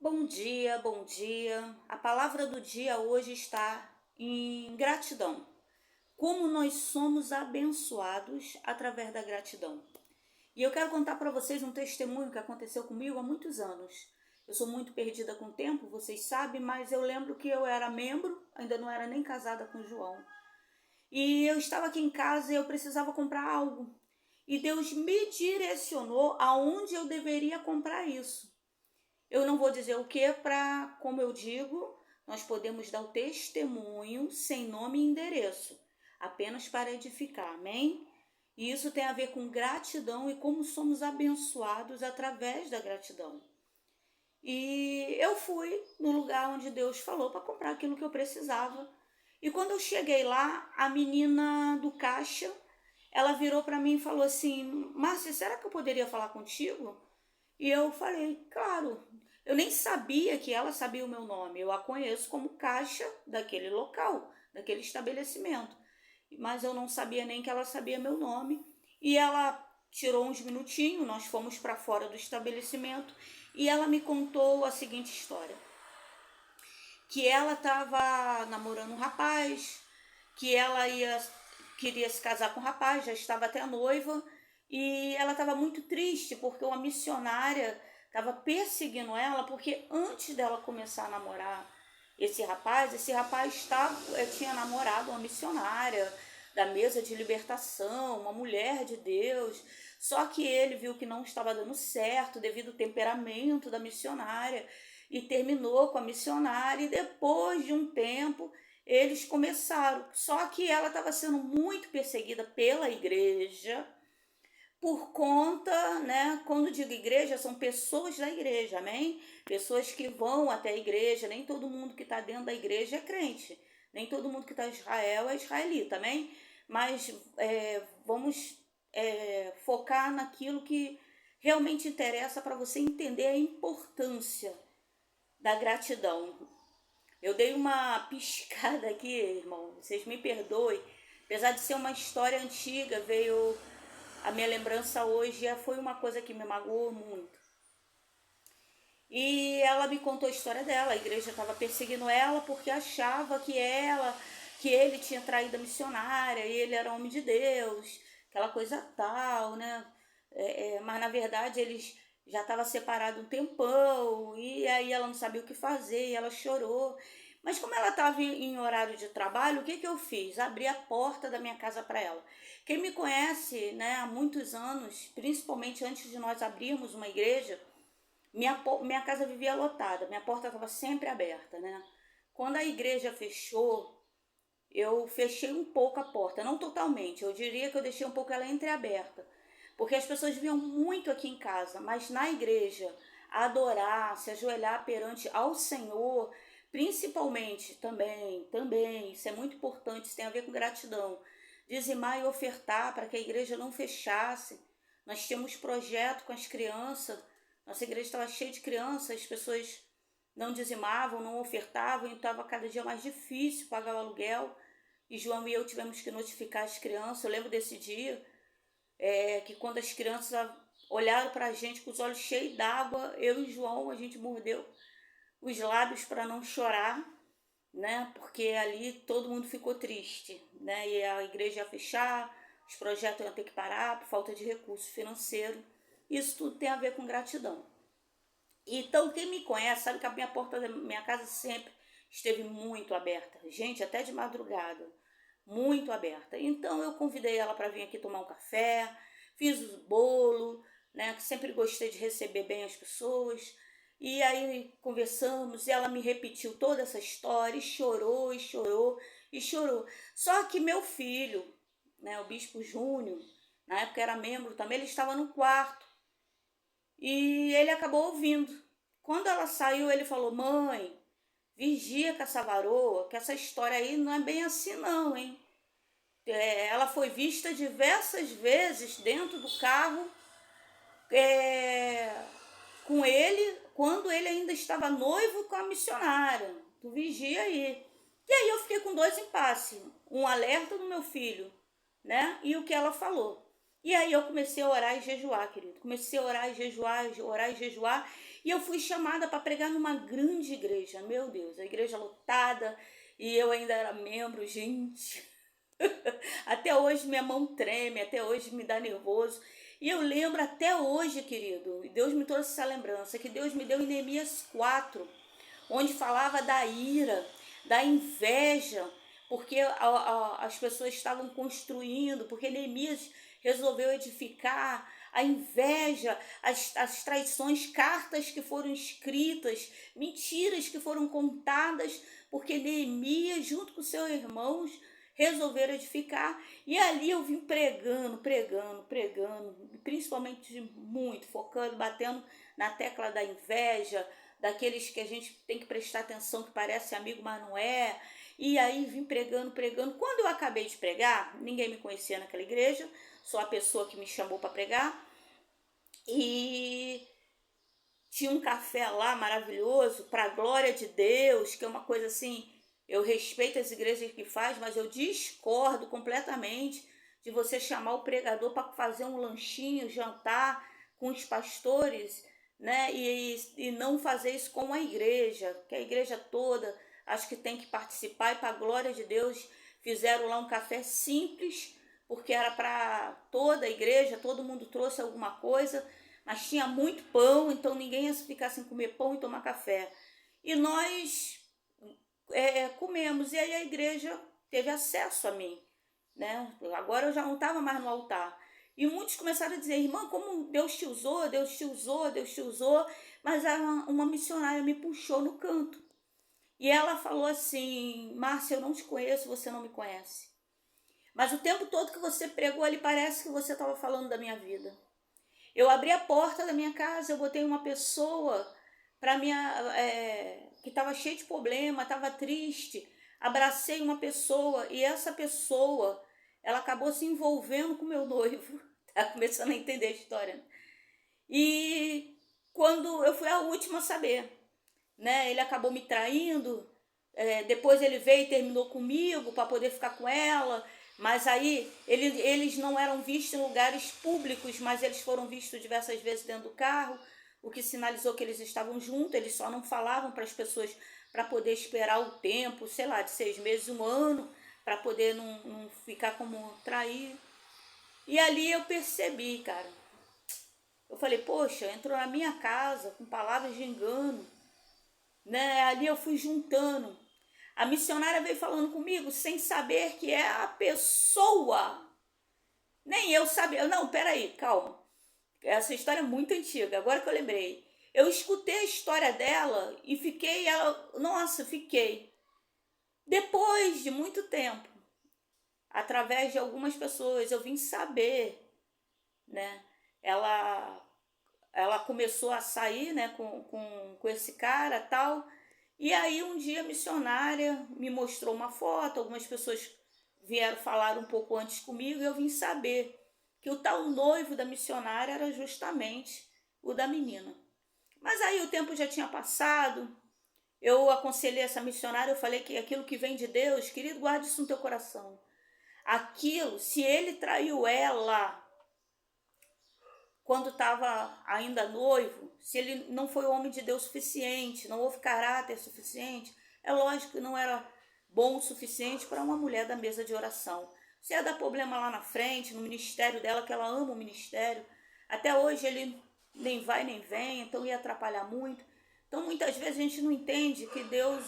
Bom dia, bom dia. A palavra do dia hoje está em gratidão. Como nós somos abençoados através da gratidão. E eu quero contar para vocês um testemunho que aconteceu comigo há muitos anos. Eu sou muito perdida com o tempo, vocês sabem, mas eu lembro que eu era membro, ainda não era nem casada com o João. E eu estava aqui em casa e eu precisava comprar algo. E Deus me direcionou aonde eu deveria comprar isso. Eu não vou dizer o que para, como eu digo, nós podemos dar o testemunho sem nome e endereço, apenas para edificar, amém? E isso tem a ver com gratidão e como somos abençoados através da gratidão. E eu fui no lugar onde Deus falou para comprar aquilo que eu precisava. E quando eu cheguei lá, a menina do caixa, ela virou para mim e falou assim: Márcia, será que eu poderia falar contigo? E eu falei, claro. Eu nem sabia que ela sabia o meu nome. Eu a conheço como caixa daquele local, daquele estabelecimento. Mas eu não sabia nem que ela sabia meu nome. E ela tirou uns minutinhos, nós fomos para fora do estabelecimento e ela me contou a seguinte história: que ela estava namorando um rapaz, que ela queria se casar com o rapaz, já estava até noiva, e ela estava muito triste porque uma missionária estava perseguindo ela, porque antes dela começar a namorar esse rapaz tinha namorado uma missionária da mesa de libertação, uma mulher de Deus, só que ele viu que não estava dando certo devido ao temperamento da missionária e terminou com a missionária, e depois de um tempo eles começaram. Só que ela estava sendo muito perseguida pela igreja por conta, né? Quando digo igreja, são pessoas da igreja, amém? Pessoas que vão até a igreja, nem todo mundo que está dentro da igreja é crente, nem todo mundo que está em Israel é israelita, amém? Mas vamos focar naquilo que realmente interessa para você entender a importância da gratidão. Eu dei uma piscada aqui, irmão, vocês me perdoem. Apesar de ser uma história antiga, veio a minha lembrança hoje, foi uma coisa que me magoou muito. E ela me contou a história dela. A igreja estava perseguindo ela porque achava que ele tinha traído a missionária, e ele era homem de Deus, aquela coisa tal, né? Mas na verdade eles já estavam separados um tempão, e aí ela não sabia o que fazer, e ela chorou. Mas como ela estava em horário de trabalho, o que que eu fiz? Abri a porta da minha casa para ela. Quem me conhece, né, há muitos anos, principalmente antes de nós abrirmos uma igreja, minha casa vivia lotada, minha porta estava sempre aberta, né? Quando a igreja fechou, eu fechei um pouco a porta, não totalmente, eu diria que eu deixei um pouco ela entreaberta, porque as pessoas vinham muito aqui em casa, mas na igreja, adorar, se ajoelhar perante ao Senhor, principalmente também, isso é muito importante, isso tem a ver com gratidão, dizimar e ofertar para que a igreja não fechasse. Nós tínhamos projeto com as crianças, nossa igreja estava cheia de crianças, as pessoas não dizimavam, não ofertavam, e estava cada dia mais difícil pagar o aluguel. E João e eu tivemos que notificar as crianças. Eu lembro desse dia, que quando as crianças olharam para a gente com os olhos cheios d'água, eu e João, a gente mordeu os lábios para não chorar, né? Porque ali todo mundo ficou triste, né? E a igreja ia fechar, os projetos iam ter que parar por falta de recurso financeiro. Isso tudo tem a ver com gratidão. Então, quem me conhece sabe que a minha porta da minha casa sempre esteve muito aberta. Gente, até de madrugada, muito aberta. Então, eu convidei ela para vir aqui tomar um café, fiz o bolo, né? Que sempre gostei de receber bem as pessoas. E aí conversamos e ela me repetiu toda essa história e chorou, e chorou, e chorou. Só que meu filho, né, o Bispo Júnior, na época era membro também, ele estava no quarto. E ele acabou ouvindo. Quando ela saiu, ele falou: Mãe, vigia com essa varoa, que essa história aí não é bem assim não, hein? Ela foi vista diversas vezes dentro do carro, é, com ele, quando ele ainda estava noivo com a missionária. Tu vigia aí. E aí eu fiquei com dois impasses. Um alerta do meu filho, né? E o que ela falou. E aí eu comecei a orar e jejuar, querido. Comecei a orar e jejuar, orar e jejuar. E eu fui chamada para pregar numa grande igreja, meu Deus, a igreja lotada, e eu ainda era membro, gente. Até hoje minha mão treme, até hoje me dá nervoso. E eu lembro até hoje, querido, e Deus me trouxe essa lembrança, que Deus me deu em Neemias 4, onde falava da ira, da inveja, porque as pessoas estavam construindo, porque Neemias resolveu edificar, a inveja, as traições, cartas que foram escritas, mentiras que foram contadas, porque Neemias, junto com seus irmãos, resolveram edificar. E ali eu vim pregando, principalmente muito, focando, batendo na tecla da inveja, daqueles que a gente tem que prestar atenção, que parece amigo, mas não é. E aí vim pregando. Quando eu acabei de pregar, ninguém me conhecia naquela igreja, só a pessoa que me chamou para pregar. E tinha um café lá maravilhoso, para a glória de Deus, que é uma coisa assim, eu respeito as igrejas que faz, mas eu discordo completamente de você chamar o pregador para fazer um lanchinho, jantar com os pastores, né? E não fazer isso com a igreja, que a igreja toda acho que tem que participar, e para a glória de Deus fizeram lá um café simples, porque era para toda a igreja, todo mundo trouxe alguma coisa, mas tinha muito pão, então ninguém ia ficar sem comer pão e tomar café. E nós comemos, e aí a igreja teve acesso a mim, né? Agora eu já não estava mais no altar. E muitos começaram a dizer, irmã, como Deus te usou, mas uma missionária me puxou no canto. E ela falou assim, Márcia, eu não te conheço, você não me conhece. Mas o tempo todo que você pregou ali, parece que você estava falando da minha vida. Eu abri a porta da minha casa, eu botei uma pessoa para que estava cheia de problema, estava triste. Abracei uma pessoa e essa pessoa, ela acabou se envolvendo com meu noivo. Tá começando a entender a história. E quando eu fui a última a saber, né? Ele acabou me traindo. Depois ele veio e terminou comigo para poder ficar com ela. Mas aí eles não eram vistos em lugares públicos, mas eles foram vistos diversas vezes dentro do carro, o que sinalizou que eles estavam juntos. Eles só não falavam para as pessoas para poder esperar o tempo, sei lá, de 6 meses, 1 ano, para poder não ficar como trair. E ali eu percebi, cara. Eu falei, poxa, entrou na minha casa com palavras de engano, né? Ali eu fui juntando. A missionária veio falando comigo sem saber que é a pessoa. Nem eu sabia. Não, peraí, calma. Essa história é muito antiga, agora que eu lembrei. Eu escutei a história dela e fiquei, fiquei. Depois de muito tempo, através de algumas pessoas, eu vim saber, né? Ela começou a sair, né, com esse cara e tal. E aí um dia a missionária me mostrou uma foto, algumas pessoas vieram falar um pouco antes comigo, e eu vim saber que o tal noivo da missionária era justamente o da menina. Mas aí o tempo já tinha passado, eu aconselhei essa missionária, eu falei que aquilo que vem de Deus, querido, guarde isso no teu coração. Aquilo, se ele traiu ela quando estava ainda noivo, se ele não foi homem de Deus suficiente, não houve caráter suficiente, é lógico que não era bom o suficiente para uma mulher da mesa de oração. Se ia dar problema lá na frente, no ministério dela, que ela ama o ministério, até hoje ele nem vai nem vem, então ia atrapalhar muito. Então muitas vezes a gente não entende que Deus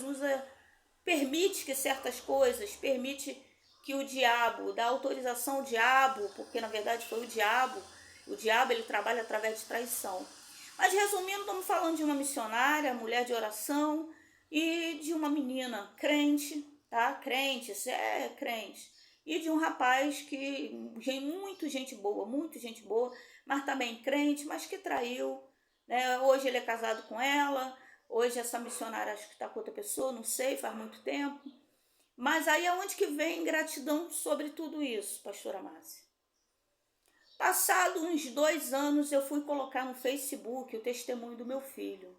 permite que certas coisas, permite que o diabo, dá autorização ao diabo, porque na verdade foi o diabo ele trabalha através de traição. Mas resumindo, estamos falando de uma missionária, mulher de oração, e de uma menina crente, tá? Crente, crente. E de um rapaz que, muito gente boa, mas também crente, mas que traiu, né? Hoje ele é casado com ela, hoje essa missionária acho que está com outra pessoa, não sei, faz muito tempo. Mas aí aonde que vem gratidão sobre tudo isso, pastora Márcia? Passado uns 2 anos, eu fui colocar no Facebook o testemunho do meu filho.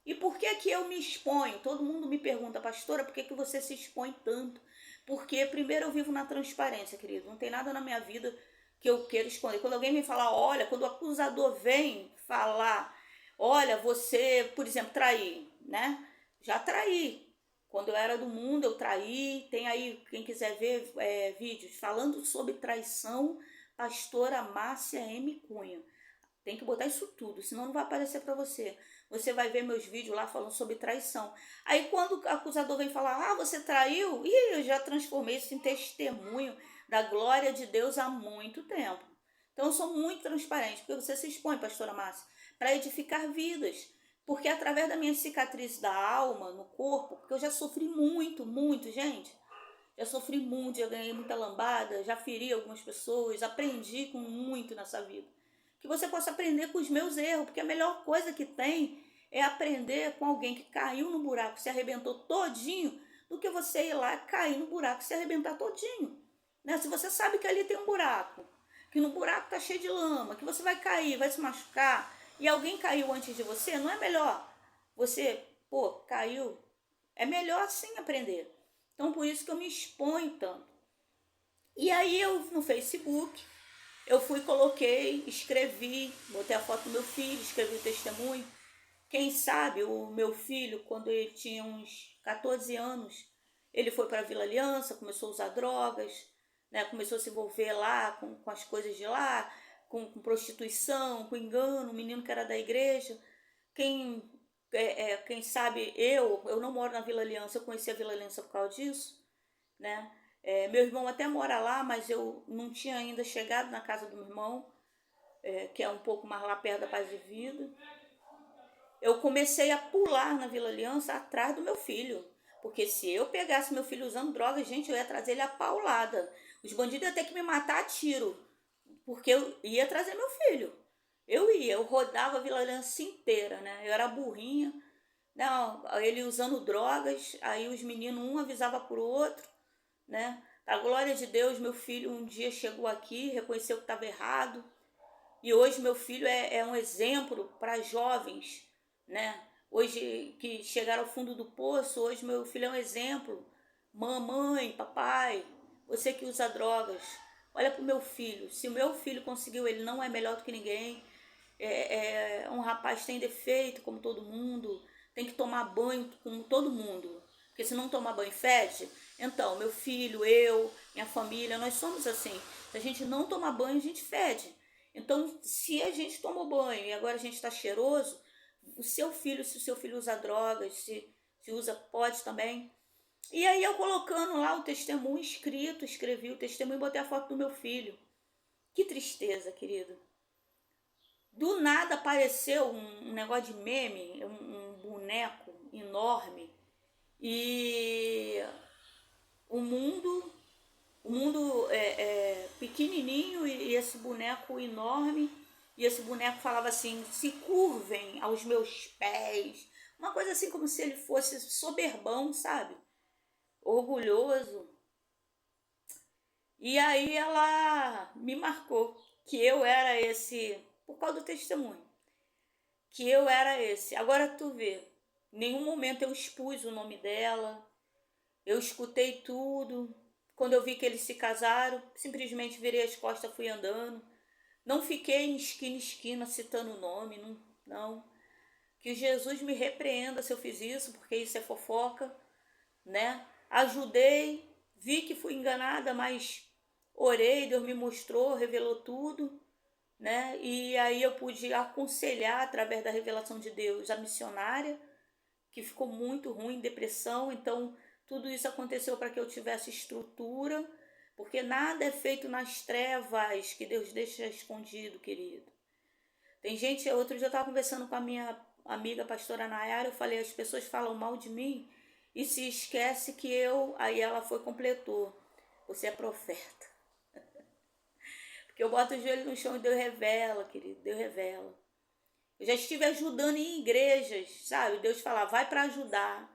E por que eu me exponho? Todo mundo me pergunta, pastora, por que você se expõe tanto? Porque, primeiro, eu vivo na transparência, querido. Não tem nada na minha vida que eu queira esconder. Quando alguém me fala, olha, quando o acusador vem falar, Olha, você, por exemplo, trair, né? Já traí. Quando eu era do mundo, eu traí. Tem aí, quem quiser ver vídeos falando sobre traição, pastora Márcia M. Cunha. Tem que botar isso tudo, senão não vai aparecer para você. Você vai ver meus vídeos lá falando sobre traição. Aí quando o acusador vem falar, ah, você traiu? Ih, eu já transformei isso em testemunho da glória de Deus há muito tempo. Então eu sou muito transparente, porque você se expõe, pastora Márcia, para edificar vidas. Porque através da minha cicatriz da alma, no corpo, porque eu já sofri muito, muito, gente. Já sofri muito, já ganhei muita lambada, já feri algumas pessoas, aprendi com muito nessa vida. Que você possa aprender com os meus erros, porque a melhor coisa que tem é aprender com alguém que caiu no buraco, se arrebentou todinho, do que você ir lá cair no buraco e se arrebentar todinho. Né? Se você sabe que ali tem um buraco, que no buraco tá cheio de lama, que você vai cair, vai se machucar, e alguém caiu antes de você, não é melhor você, caiu? É melhor assim aprender. Então, por isso que eu me exponho tanto. E aí eu, no Facebook, eu fui, coloquei, escrevi, botei a foto do meu filho, escrevi o testemunho. Quem sabe o meu filho, quando ele tinha uns 14 anos, ele foi para a Vila Aliança, começou a usar drogas, né? Começou a se envolver lá com as coisas de lá, com prostituição, com engano, um menino que era da igreja. Quem sabe eu não moro na Vila Aliança, eu conheci a Vila Aliança por causa disso, né? Meu irmão até mora lá, mas eu não tinha ainda chegado na casa do meu irmão, que é um pouco mais lá perto da Paz de Vida. Eu comecei a pular na Vila Aliança atrás do meu filho. Porque se eu pegasse meu filho usando droga, gente, eu ia trazer ele a paulada. Os bandidos iam ter que me matar a tiro. Porque eu ia trazer meu filho. Eu rodava a Vila Aliança inteira, né? Eu era burrinha. Não, ele usando drogas, aí os meninos, um avisava pro outro, né? A glória de Deus, meu filho um dia chegou aqui, reconheceu que estava errado. E hoje meu filho é um exemplo para jovens, né? Hoje que chegaram ao fundo do poço, hoje meu filho é um exemplo. Mamãe, papai, você que usa drogas, olha pro meu filho. Se o meu filho conseguiu, ele não é melhor do que ninguém. Um rapaz tem defeito como todo mundo, tem que tomar banho como todo mundo. Porque se não tomar banho fede. Então, meu filho, eu, minha família, nós somos assim. Se a gente não tomar banho, a gente fede. Então, se a gente tomou banho e agora a gente está cheiroso, o seu filho, se o seu filho usa drogas, se usa, pode também. E aí eu colocando lá o testemunho escrito, escrevi o testemunho e botei a foto do meu filho. Que tristeza, querido. Do nada apareceu um negócio de meme, um boneco enorme. E o mundo pequenininho e esse boneco enorme. E esse boneco falava assim, se curvem aos meus pés. Uma coisa assim como se ele fosse soberbão, sabe? Orgulhoso. E aí ela me marcou que eu era esse, por causa do testemunho, que eu era esse. Agora tu vê, em nenhum momento eu expus o nome dela, eu escutei tudo. Quando eu vi que eles se casaram, simplesmente virei as costas e fui andando. Não fiquei em esquina em esquina citando o nome, não, não. Que Jesus me repreenda se eu fiz isso, porque isso é fofoca, né? Ajudei, vi que fui enganada, mas orei, Deus me mostrou, revelou tudo, né? E aí eu pude aconselhar através da revelação de Deus a missionária, que ficou muito ruim, depressão. Então tudo isso aconteceu para que eu tivesse estrutura, porque nada é feito nas trevas que Deus deixa escondido, querido. Tem gente, outro dia eu estava conversando com a minha amiga pastora Nayara, eu falei, as pessoas falam mal de mim e se esquece que aí ela foi completou, você é profeta. Porque eu boto o joelho no chão e Deus revela, querido, Deus revela. Eu já estive ajudando em igrejas, sabe? Deus fala, vai para ajudar.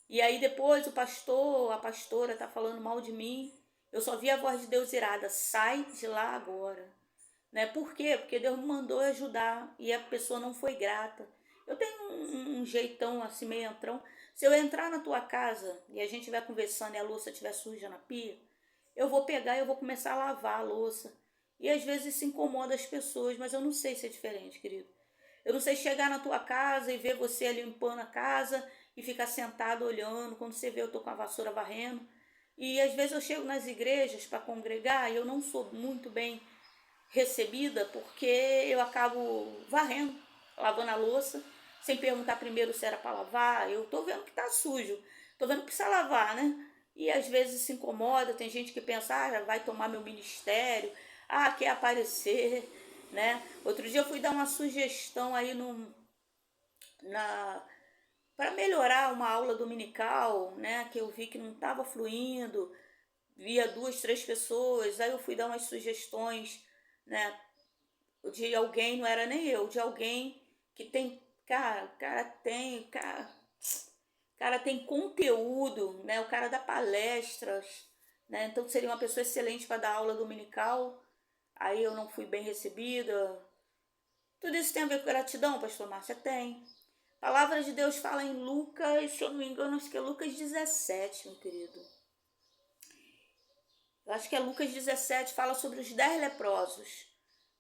E aí depois o pastor, a pastora tá falando mal de mim. Eu só vi a voz de Deus irada, sai de lá agora. Né? Por quê? Porque Deus me mandou ajudar e a pessoa não foi grata. Eu tenho um jeitão assim, meio entrão. Se eu entrar na tua casa e a gente estiver conversando e a louça estiver suja na pia, eu vou pegar e eu vou começar a lavar a louça. E às vezes isso incomoda as pessoas, mas eu não sei se é diferente, querido. Eu não sei chegar na tua casa e ver você limpando a casa e ficar sentado olhando. Quando você vê, eu tô com a vassoura varrendo. E às vezes eu chego nas igrejas para congregar e eu não sou muito bem recebida porque eu acabo varrendo, lavando a louça, sem perguntar primeiro se era para lavar. Eu tô vendo que tá sujo, tô vendo que precisa lavar, né? E às vezes se incomoda, tem gente que pensa, ah, vai tomar meu ministério, ah, quer aparecer, né? Outro dia eu fui dar uma sugestão aí na para melhorar uma aula dominical, né, que eu vi que não estava fluindo, via 2, 3 pessoas, aí eu fui dar umas sugestões, né, de alguém, não era nem eu, de alguém que tem, cara tem conteúdo, né, o cara dá palestras, né, então seria uma pessoa excelente para dar aula dominical, aí eu não fui bem recebida. Tudo isso tem a ver com gratidão, pastor Márcia? Tem. A palavra de Deus fala em Lucas, se eu não me engano, acho que é Lucas 17, meu querido. Eu acho que é Lucas 17, fala sobre os 10 leprosos.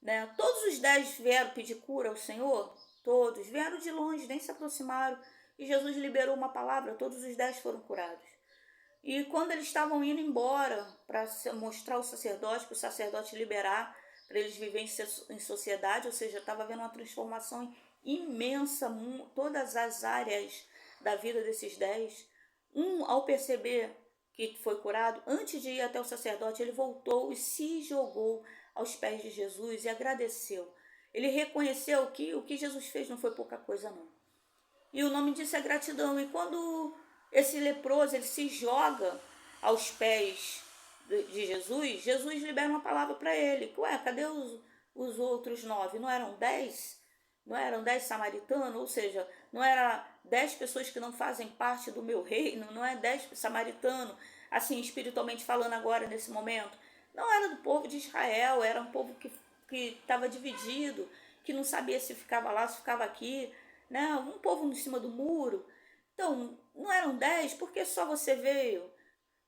Né? Todos os 10 vieram pedir cura ao Senhor, todos. Vieram de longe, nem se aproximaram. E Jesus liberou uma palavra, todos os 10 foram curados. E quando eles estavam indo embora para mostrar ao sacerdote, para o sacerdote liberar, para eles viverem em sociedade, ou seja, estava havendo uma transformação imensa, todas as áreas da vida desses 10. Ao perceber que foi curado, antes de ir até o sacerdote, ele voltou e se jogou aos pés de Jesus e agradeceu. Ele reconheceu que o que Jesus fez não foi pouca coisa, não. E o nome disso é gratidão. E quando esse leproso ele se joga aos pés de Jesus, Jesus libera uma palavra para ele. Ué, cadê os outros 9? Não eram 10? Não eram 10 samaritanos? Ou seja, não eram 10 pessoas que não fazem parte do meu reino? Não é 10 samaritanos, assim, espiritualmente falando agora, nesse momento? Não era do povo de Israel, era um povo que estava dividido, que não sabia se ficava lá, se ficava aqui, né? Um povo em cima do muro. Então, não eram 10, porque só você veio?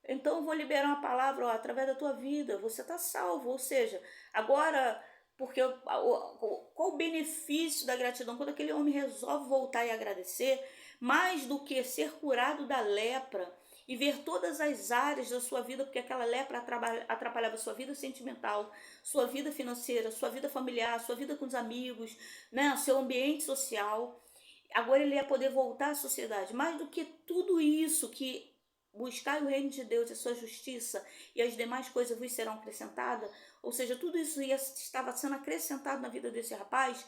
Então eu vou liberar uma palavra, ó, através da tua vida, você está salvo. Ou seja, agora, porque qual o benefício da gratidão? Quando aquele homem resolve voltar e agradecer, mais do que ser curado da lepra e ver todas as áreas da sua vida, porque aquela lepra atrapalhava sua vida sentimental, sua vida financeira, sua vida familiar, sua vida com os amigos, né, seu ambiente social. Agora ele ia poder voltar à sociedade. Mais do que tudo isso, que buscar o reino de Deus e a sua justiça e as demais coisas vos serão acrescentadas, ou seja, tudo isso estava sendo acrescentado na vida desse rapaz.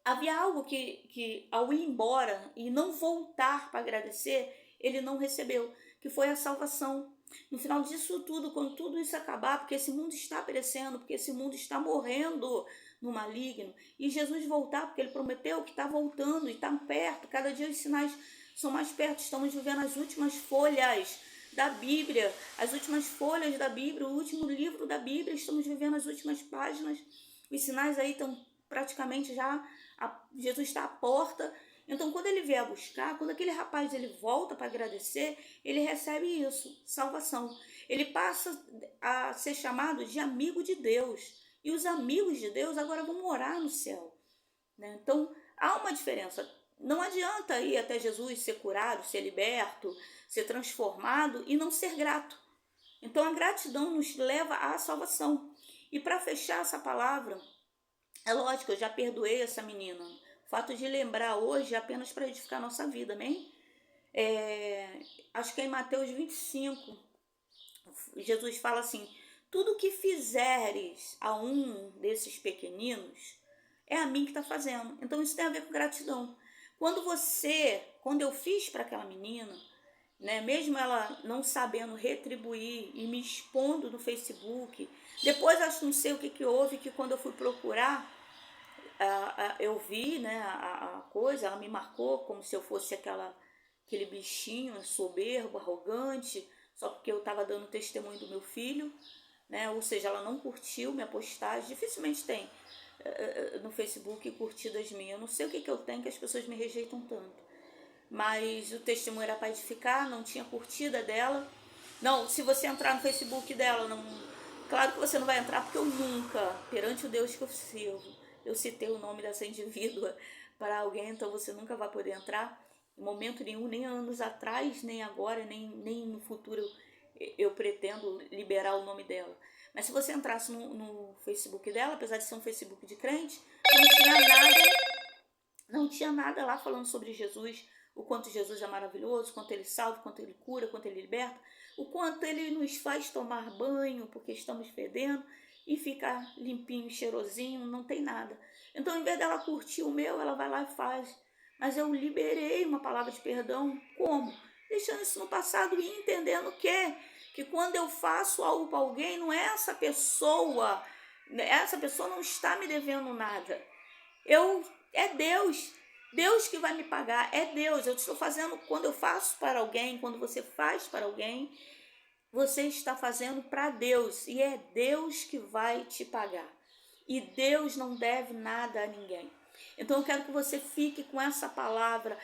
Havia algo que ao ir embora e não voltar para agradecer, ele não recebeu, que foi a salvação. No final disso tudo, quando tudo isso acabar, porque esse mundo está perecendo, porque esse mundo está morrendo no maligno, e Jesus voltar, porque ele prometeu que está voltando e está perto, cada dia os sinais são mais perto, estamos vivendo as últimas folhas da Bíblia, as últimas folhas da Bíblia, o último livro da Bíblia, estamos vivendo as últimas páginas, os sinais aí estão praticamente já, Jesus está à porta. Então quando ele vier buscar, quando aquele rapaz ele volta para agradecer, ele recebe isso, salvação. Ele passa a ser chamado de amigo de Deus, e os amigos de Deus agora vão morar no céu, né? Então há uma diferença. Não adianta ir até Jesus, ser curado, ser liberto, ser transformado e não ser grato. Então a gratidão nos leva à salvação. E para fechar essa palavra, é lógico, eu já perdoei essa menina. O fato de lembrar hoje é apenas para edificar a nossa vida, amém? Acho que é em Mateus 25, Jesus fala assim: tudo que fizeres a um desses pequeninos, é a mim que está fazendo. Então isso tem a ver com gratidão. Quando eu fiz para aquela menina, né, mesmo ela não sabendo retribuir e me expondo no Facebook, depois acho que não sei o que houve, que quando eu fui procurar, eu vi, né, a coisa, ela me marcou como se eu fosse aquele bichinho soberbo, arrogante, só porque eu estava dando testemunho do meu filho, né? Ou seja, ela não curtiu minha postagem. Dificilmente tem no Facebook curtidas minhas. Eu não sei o que eu tenho que as pessoas me rejeitam tanto. Mas o testemunho era para edificar, não tinha curtida dela. Não, se você entrar no Facebook dela, não, claro que você não vai entrar, porque eu nunca, perante o Deus que eu sirvo, eu citei o nome dessa indivídua para alguém, então você nunca vai poder entrar em momento nenhum, nem anos atrás, nem agora, nem no futuro eu pretendo liberar o nome dela. Mas se você entrasse no Facebook dela, apesar de ser um Facebook de crente, não tinha nada lá falando sobre Jesus, o quanto Jesus é maravilhoso, o quanto ele salva, o quanto ele cura, o quanto ele liberta, o quanto ele nos faz tomar banho porque estamos fedendo e ficar limpinho, cheirosinho, não tem nada. Então, em vez dela curtir o meu, ela vai lá e faz. Mas eu liberei uma palavra de perdão. Como? Deixando isso no passado e entendendo que quando eu faço algo para alguém, não é essa pessoa não está me devendo nada. É Deus que vai me pagar, é Deus. Eu estou fazendo, quando eu faço para alguém, quando você faz para alguém, você está fazendo para Deus e é Deus que vai te pagar. E Deus não deve nada a ninguém. Então eu quero que você fique com essa palavra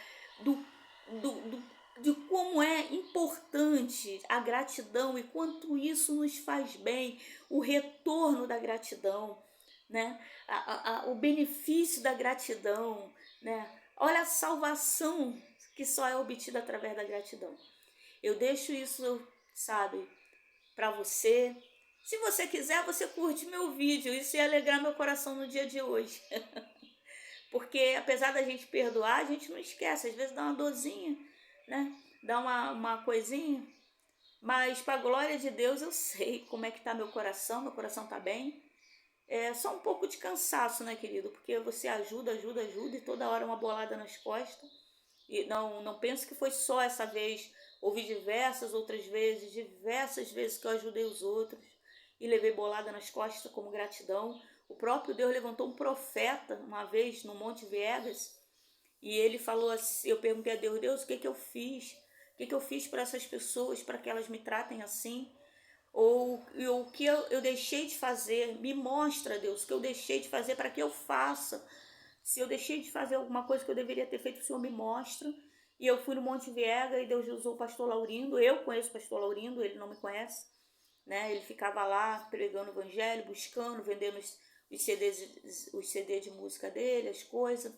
de como é importante a gratidão e quanto isso nos faz bem, o retorno da gratidão, né? O benefício da gratidão, né? Olha a salvação que só é obtida através da gratidão. Eu deixo isso, sabe, para você. Se você quiser, você curte meu vídeo. Isso ia alegrar meu coração no dia de hoje. Porque apesar da gente perdoar, a gente não esquece. Às vezes dá uma dorzinha, né? Dá uma coisinha. Mas para a glória de Deus eu sei como é que tá meu coração tá bem. É só um pouco de cansaço, né, querido? Porque você ajuda e toda hora uma bolada nas costas. E não penso que foi só essa vez. Houve diversas vezes que eu ajudei os outros e levei bolada nas costas como gratidão. O próprio Deus levantou um profeta uma vez no Monte Viegas e ele falou assim, eu perguntei a Deus, o que eu fiz? O que eu fiz para essas pessoas, para que elas me tratem assim? Ou o que eu deixei de fazer? Me mostra, Deus, o que eu deixei de fazer para que eu faça. Se eu deixei de fazer alguma coisa que eu deveria ter feito, o Senhor me mostra. E eu fui no Monte Viega e Deus usou o pastor Laurindo. Eu conheço o pastor Laurindo, ele não me conhece, né? Ele ficava lá pregando o evangelho, buscando, vendendo os CDs de música dele, as coisas.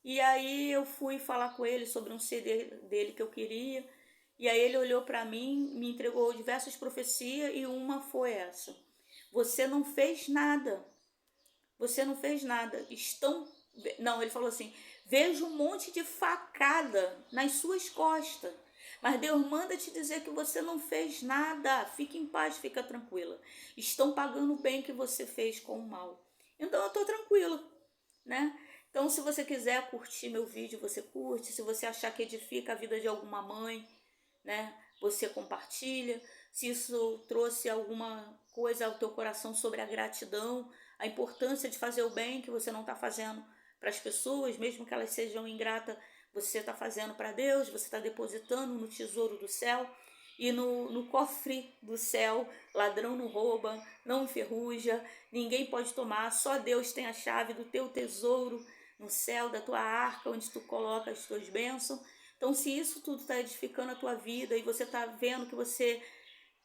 E aí eu fui falar com ele sobre um CD dele que eu queria. E aí ele olhou para mim, me entregou diversas profecias e uma foi essa: você não fez nada. Você não fez nada. Não, ele falou assim: vejo um monte de facada nas suas costas. Mas Deus manda te dizer que você não fez nada. Fique em paz, fica tranquila. Estão pagando o bem que você fez com o mal. Então eu estou tranquila, né? Então, se você quiser curtir meu vídeo, você curte. Se você achar que edifica a vida de alguma mãe, né, você compartilha. Se isso trouxe alguma coisa ao teu coração sobre a gratidão, a importância de fazer o bem que você não está fazendo para as pessoas, mesmo que elas sejam ingratas, você está fazendo para Deus, você está depositando no tesouro do céu. E no cofre do céu, ladrão não rouba, não enferruja, ninguém pode tomar, só Deus tem a chave do teu tesouro no céu, da tua arca, onde tu coloca as tuas bênçãos. Então, se isso tudo está edificando a tua vida e você está vendo que você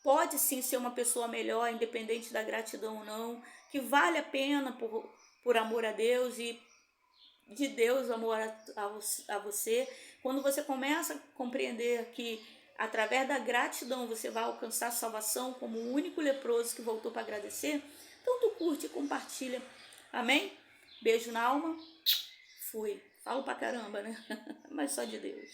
pode sim ser uma pessoa melhor, independente da gratidão ou não, que vale a pena por amor a Deus e de Deus, amor a você, quando você começa a compreender que através da gratidão você vai alcançar a salvação como o único leproso que voltou para agradecer, então tu curte e compartilha. Amém? Beijo na alma. Fui. Falo pra caramba, né? Mas só de Deus.